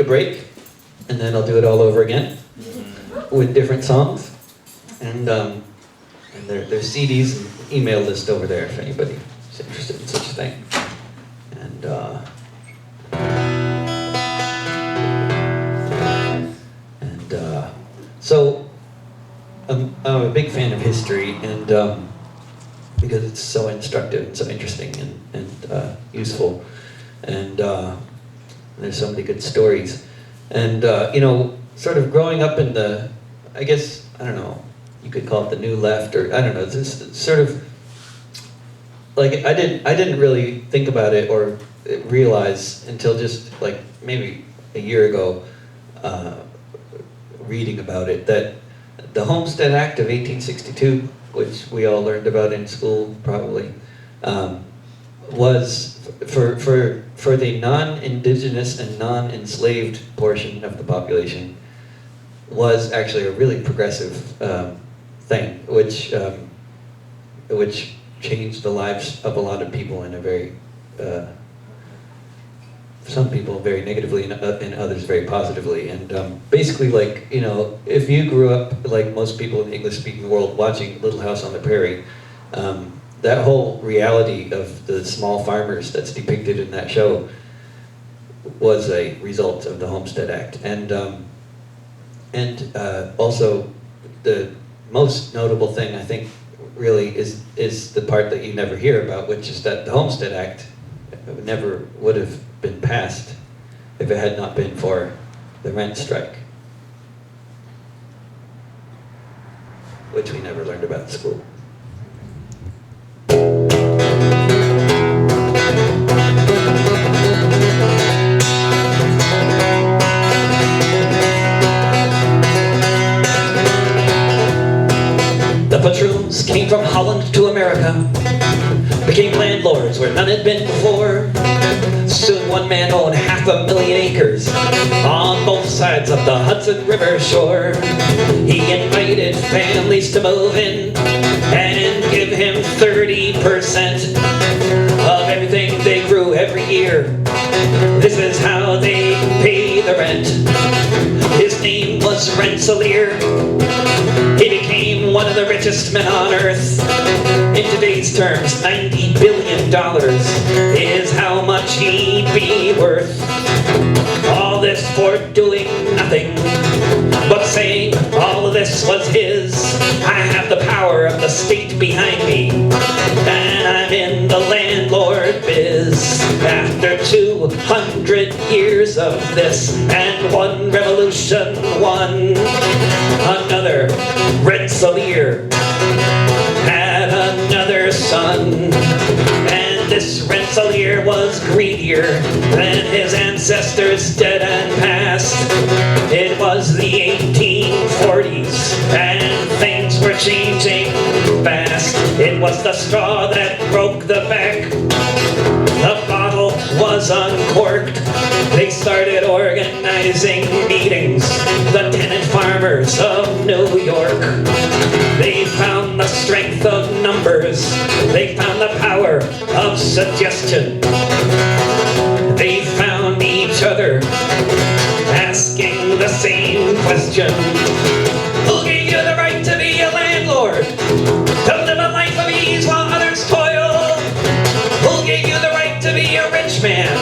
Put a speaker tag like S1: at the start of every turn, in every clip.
S1: a break, and then I'll do it all over again with different songs. And there's CDs and email list over there if anybody is interested in such a thing. So I'm a big fan of history, and because it's so instructive and so interesting and useful, and there's so many good stories. And you know, sort of growing up in the, I guess, I don't know, you could call it the new left, or I don't know, this sort of, like, I didn't really think about it or realize until just like maybe a year ago, reading about it, that the Homestead Act of 1862, which we all learned about in school probably, was for the non-indigenous and non-enslaved portion of the population, was actually a really progressive thing, which changed the lives of a lot of people in a very, some people very negatively and others very positively. And basically, like, you know, if you grew up like most people in the English-speaking world watching Little House on the Prairie, that whole reality of the small farmers that's depicted in that show was a result of the Homestead Act. And also the most notable thing, I think, really is the part that you never hear about, which is that the Homestead Act never would have been passed if it had not been for the rent strike, which we never learned about in school. The patroons came from Holland to America, became landlords where none had been before. Soon one man owned 500,000 acres on both sides of the Hudson River shore. He invited families to move in and give him 30% of everything they grew every year. This is how they pay the rent. His name was Rensselaer. He became one of the richest men on earth. In today's terms, $90 billion is how much he'd be worth. All this for doing nothing but saying all of this was his. I have the power of the state behind me, and I'm in the landlord biz. After 200 years of this and one revolution won, another Rensselaer had another son. And this Rensselaer was greedier than his ancestors dead and past. It was the 1840s and things were changing fast. It was the straw that broke the back. The bottle was uncorked. They started organizing meetings, the tenant farmers of New York. They found the strength of numbers. They found the power of suggestion. They found each other asking the same question. Who gave you the right to be a landlord? To live a life of ease while others toil? Who gave you the right to be a rich man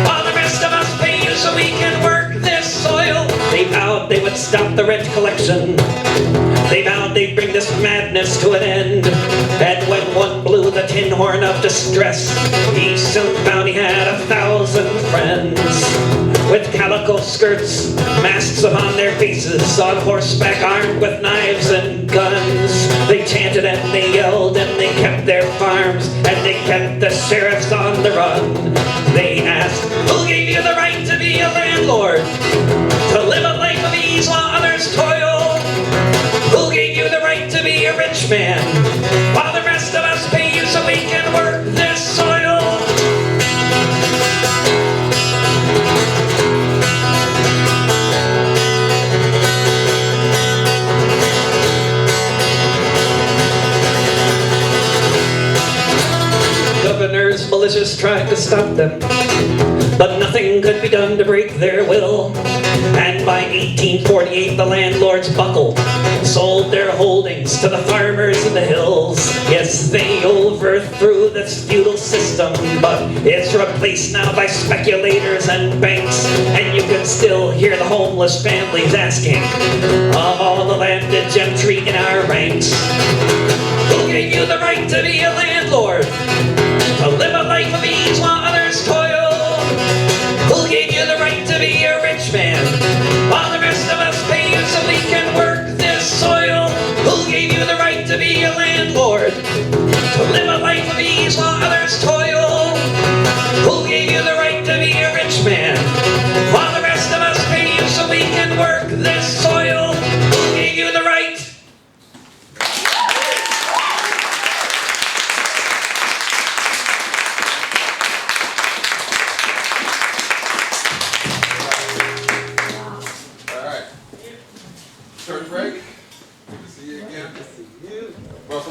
S1: while the rest of us pay you so we can work this soil? They vowed they would stop the rent collection. They vowed they'd bring this madness to an end. And when one blew the tin horn of distress, he soon found he had 1,000 friends. With calico skirts, masks upon their faces, on horseback armed with knives and guns. They chanted and they yelled and they kept their farms, and they kept the sheriffs on the run. They asked, who gave you the right to be a landlord? To live a life of ease while others toil? Who gave you the right to be a rich man while the rest of us pay you so we can work this soil? Governors, militias tried to stop them. but nothing could be done to break their will. And by 1848 the landlords buckled, sold their holdings to the farmers in the hills. Yes, they overthrew this feudal system, but it's replaced now by speculators and banks. And you can still hear the homeless families asking of all the landed gentry in our ranks, who gave you the right to be a landlord? To live a life of ease while others toil? Who gave you the right to be a rich man while the rest of us pay you so we can work this soil? Who gave you the right to be a landlord? To live a life of ease while others toil? Who gave you the right to be a rich man while the rest of us pay you so we can work this soil? Who gave you the right?
S2: Church break. Good to see you again. Good to see you. Welcome.